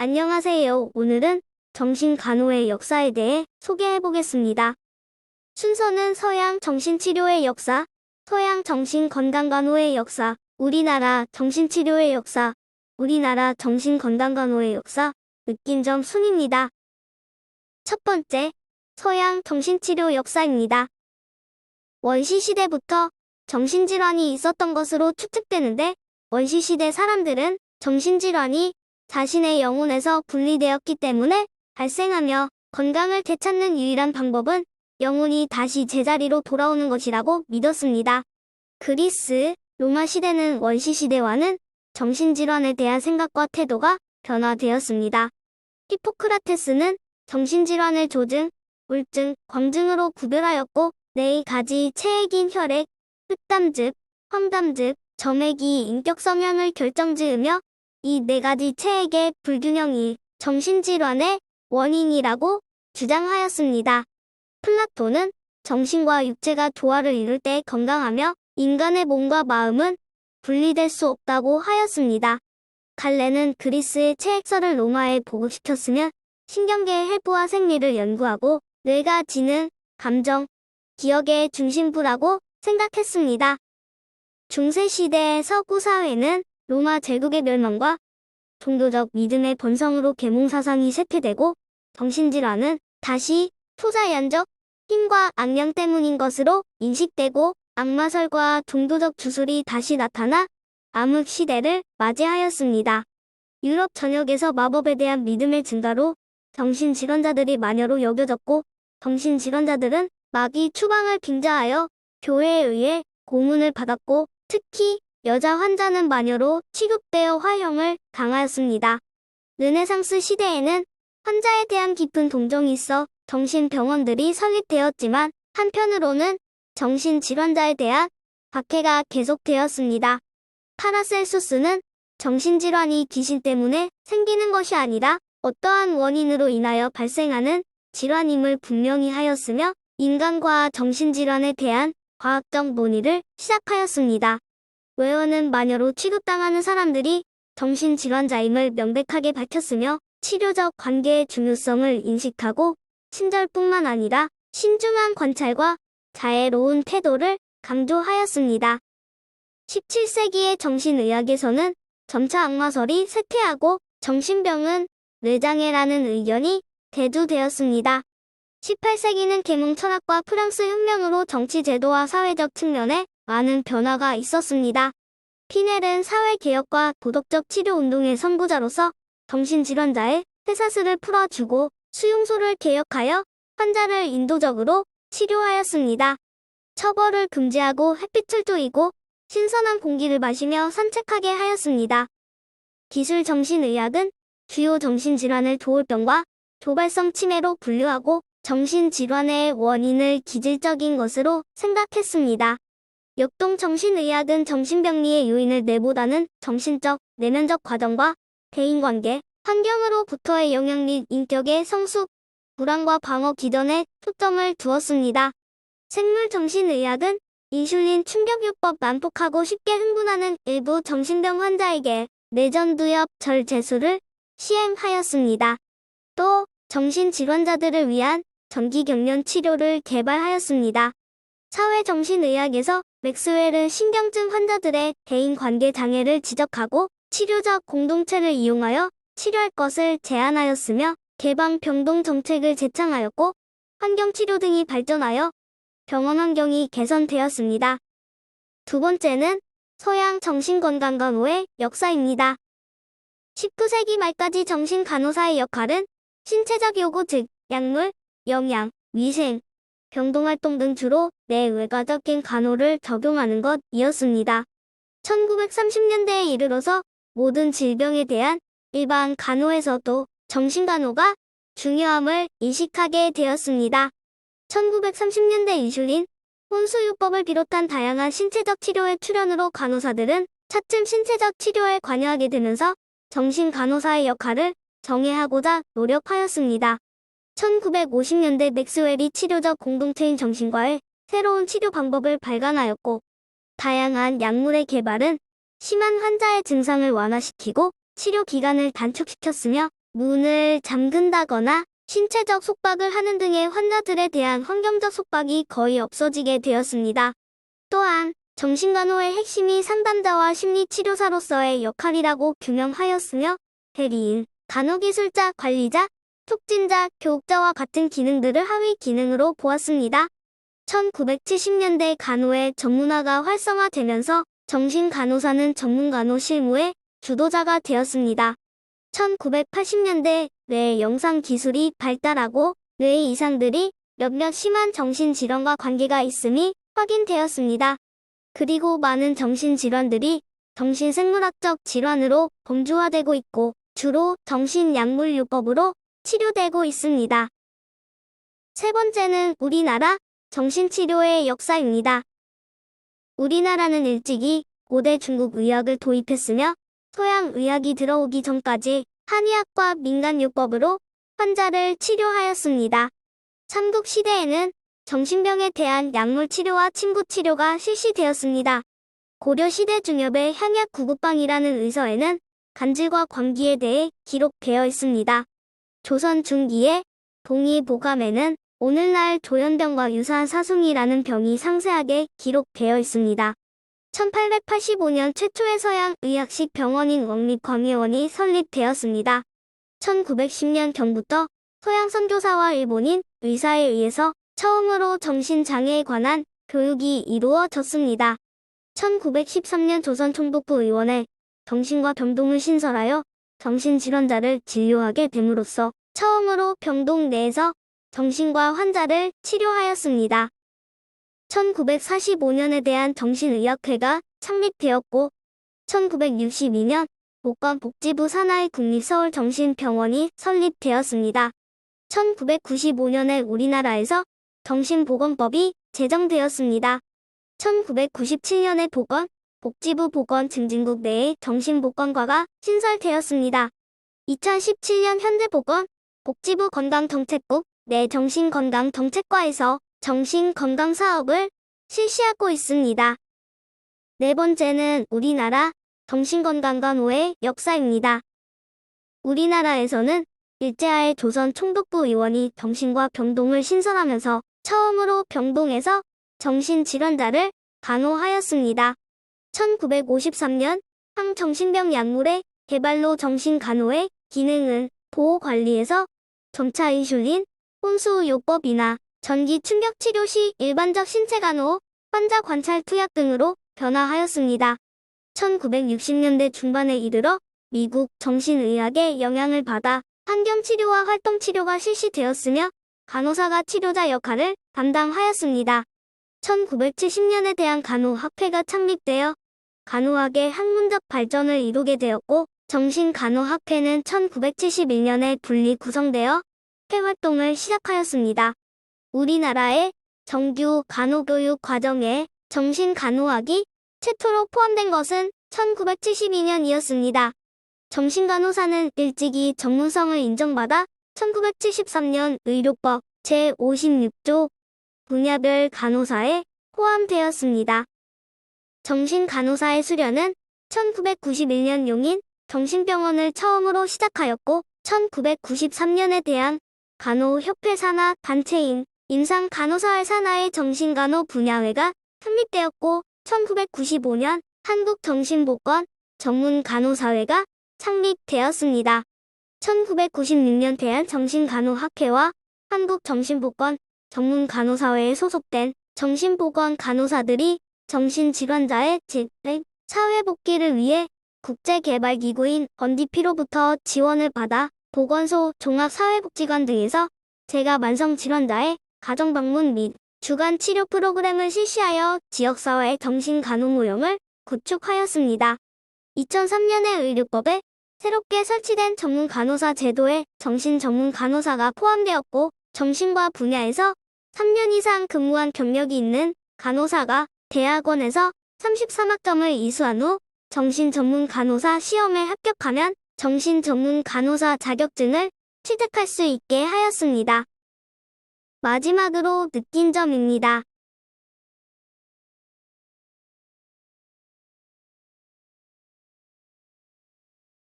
안녕하세요. 오늘은 정신간호의 역사에 대해 소개해 보겠습니다. 순서는 서양 정신치료의 역사, 서양 정신건강간호의 역사, 우리나라 정신치료의 역사, 우리나라 정신건강간호의 역사, 느낀 점 순입니다. 첫 번째, 서양 정신치료 역사입니다. 원시시대부터 정신질환이 있었던 것으로 추측되는데, 원시시대 사람들은 정신질환이 자신의 영혼에서 분리되었기 때문에 발생하며 건강을 되찾는 유일한 방법은 영혼이 다시 제자리로 돌아오는 것이라고 믿었습니다. 그리스, 로마 시대는 원시시대와는 정신질환에 대한 생각과 태도가 변화되었습니다. 히포크라테스는 정신질환을 조증, 우울증, 광증으로 구별하였고 4가지 체액인 혈액, 흑담즙, 황담즙, 점액이 인격 성향을 결정지으며 이 4가지 체액의 불균형이 정신질환의 원인이라고 주장하였습니다. 플라톤은 정신과 육체가 조화를 이룰 때 건강하며 인간의 몸과 마음은 분리될 수 없다고 하였습니다. 갈레는 그리스의 체액설을 로마에 보급시켰으며 신경계의 해부와 생리를 연구하고 뇌가 지능, 감정, 기억의 중심부라고 생각했습니다. 중세시대의 서구 사회는 로마 제국의 멸망과 종교적 믿음의 번성으로 계몽사상이 쇠퇴되고 정신질환은 다시 초자연적 힘과 악령 때문인 것으로 인식되고 악마설과 종교적 주술이 다시 나타나 암흑시대를 맞이하였습니다. 유럽 전역에서 마법에 대한 믿음의 증가로 정신질환자들이 마녀로 여겨졌고 정신질환자들은 마귀 추방을 빙자하여 교회에 의해 고문을 받았고 특히 여자 환자는 마녀로 취급되어 화형을 당하였습니다. 르네상스 시대에는 환자에 대한 깊은 동정이 있어 정신병원들이 설립되었지만 한편으로는 정신질환자에 대한 박해가 계속되었습니다. 파라셀수스는 정신질환이 귀신 때문에 생기는 것이 아니라 어떠한 원인으로 인하여 발생하는 질환임을 분명히 하였으며 인간과 정신질환에 대한 과학적 논의를 시작하였습니다. 웨어는 마녀로 취급당하는 사람들이 정신질환자임을 명백하게 밝혔으며 치료적 관계의 중요성을 인식하고 친절뿐만 아니라 신중한 관찰과 자애로운 태도를 강조하였습니다. 17세기의 정신의학에서는 점차 악마설이 쇠퇴하고 정신병은 뇌장애라는 의견이 대두되었습니다. 18세기는 계몽철학과 프랑스 혁명으로 정치 제도와 사회적 측면에 많은 변화가 있었습니다. 피넬은 사회개혁과 도덕적 치료운동의 선구자로서 정신질환자의 쇠사슬을 풀어주고 수용소를 개혁하여 환자를 인도적으로 치료하였습니다. 처벌을 금지하고 햇빛을 쬐이고 신선한 공기를 마시며 산책하게 하였습니다. 기술 정신의학은 주요 정신질환을 조울병과 조발성 치매로 분류하고 정신질환의 원인을 기질적인 것으로 생각했습니다. 역동 정신의학은 정신병리의 요인을 뇌보다는 정신적, 내면적 과정과 대인관계, 환경으로부터의 영향 및 인격의 성숙, 불안과 방어 기전에 초점을 두었습니다. 생물정신의학은 인슐린 충격요법 난폭하고 쉽게 흥분하는 일부 정신병 환자에게 뇌전두엽 절제술을 시행하였습니다. 또 정신질환자들을 위한 전기경련 치료를 개발하였습니다. 사회정신의학에서 맥스웰은 신경증 환자들의 대인관계 장애를 지적하고 치료적 공동체를 이용하여 치료할 것을 제안하였으며 개방병동 정책을 제창하였고 환경치료 등이 발전하여 병원 환경이 개선되었습니다. 두 번째는 서양 정신건강간호의 역사입니다. 19세기 말까지 정신간호사의 역할은 신체적 요구 즉 약물, 영양, 위생, 병동활동 등 주로 내외과적인 간호를 적용하는 것이었습니다. 1930년대에 이르러서 모든 질병에 대한 일반 간호에서도 정신간호가 중요함을 인식하게 되었습니다. 1930년대 인슐린, 혼수요법을 비롯한 다양한 신체적 치료의 출현으로 간호사들은 차츰 신체적 치료에 관여하게 되면서 정신간호사의 역할을 정의하고자 노력하였습니다. 1950년대 맥스웰이 치료적 공동체인 정신과의 새로운 치료 방법을 발간하였고 다양한 약물의 개발은 심한 환자의 증상을 완화시키고 치료 기간을 단축시켰으며 문을 잠근다거나 신체적 속박을 하는 등의 환자들에 대한 환경적 속박이 거의 없어지게 되었습니다. 또한 정신간호의 핵심이 상담자와 심리치료사로서의 역할이라고 규명하였으며 대리인, 간호기술자, 관리자, 촉진자, 교육자와 같은 기능들을 하위 기능으로 보았습니다. 1970년대 간호의 전문화가 활성화되면서 정신간호사는 전문간호 실무의 주도자가 되었습니다. 1980년대 뇌 영상 기술이 발달하고 뇌 이상들이 몇몇 심한 정신질환과 관계가 있음이 확인되었습니다. 그리고 많은 정신질환들이 정신생물학적 질환으로 범주화되고 있고 주로 정신약물요법으로 치료되고 있습니다. 세 번째는 우리나라 정신치료의 역사입니다. 우리나라는 일찍이 고대 중국 의학을 도입했으며 서양 의학이 들어오기 전까지 한의학과 민간요법으로 환자를 치료하였습니다. 삼국시대에는 정신병에 대한 약물치료와 침구치료가 실시되었습니다. 고려시대 중엽의 향약구급방이라는 의서에는 간질과 광기에 대해 기록되어 있습니다. 조선 중기의 동의보감에는 오늘날 조현병과 유사한 사숭이라는 병이 상세하게 기록되어 있습니다. 1885년 최초의 서양 의학식 병원인 왕립광해원이 설립되었습니다. 1910년경부터 서양 선교사와 일본인 의사에 의해서 처음으로 정신장애에 관한 교육이 이루어졌습니다. 1913년 조선 총독부 의원회 정신과 병동을 신설하여 정신질환자를 진료하게 됨으로써 처음으로 병동 내에서 정신과 환자를 치료하였습니다. 1945년에 대한 정신의학회가 창립되었고 1962년 보건복지부 산하의 국립서울정신병원이 설립되었습니다. 1995년에 우리나라에서 정신보건법이 제정되었습니다. 1997년에 복지부 보건증진국 내에 정신보건과가 신설되었습니다. 2017년 현재 복지부 건강정책국 내 정신건강정책과에서 정신건강사업을 실시하고 있습니다. 네 번째는 우리나라 정신건강간호의 역사입니다. 우리나라에서는 일제하에 조선 총독부 의원이 정신과 병동을 신설하면서 처음으로 병동에서 정신질환자를 간호하였습니다. 1953년 항정신병 약물의 개발로 정신간호의 기능은 보호관리에서 점차 인슐린, 혼수요법이나 전기 충격치료 시 일반적 신체간호, 환자 관찰 투약 등으로 변화하였습니다. 1960년대 중반에 이르러 미국 정신의학의 영향을 받아 환경치료와 활동치료가 실시되었으며 간호사가 치료자 역할을 담당하였습니다. 1970년에 대한 간호학회가 창립되어 간호학의 학문적 발전을 이루게 되었고 정신간호학회는 1971년에 분리 구성되어 학회 활동을 시작하였습니다. 우리나라의 정규 간호교육 과정에 정신간호학이 최초로 포함된 것은 1972년이었습니다. 정신간호사는 일찍이 전문성을 인정받아 1973년 의료법 제56조 분야별 간호사에 포함되었습니다. 정신간호사의 수련은 1991년 용인 정신병원을 처음으로 시작하였고 1993년에 대한 간호협회 산하 단체인 임상간호사회 산하의 정신간호 분야회가 창립되었고 1995년 한국정신보건 전문간호사회가 창립되었습니다. 1996년 대한정신간호학회와 한국정신보건 전문간호사회에 소속된 정신보건 간호사들이 정신질환자의 질병, 사회복귀를 위해 국제개발기구인 UNDP로부터 지원을 받아 보건소, 종합사회복지관 등에서 재가 만성질환자의 가정방문 및 주간 치료 프로그램을 실시하여 지역사회의 정신간호 모형을 구축하였습니다. 2003년에 의료법에 새롭게 설치된 전문간호사 제도에 정신전문간호사가 포함되었고 정신과 분야에서 3년 이상 근무한 경력이 있는 간호사가 대학원에서 33학점을 이수한 후 정신전문간호사 시험에 합격하면 정신전문간호사 자격증을 취득할 수 있게 하였습니다. 마지막으로 느낀 점입니다.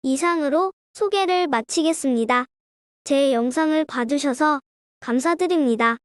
이상으로 소개를 마치겠습니다. 제 영상을 봐주셔서 감사드립니다.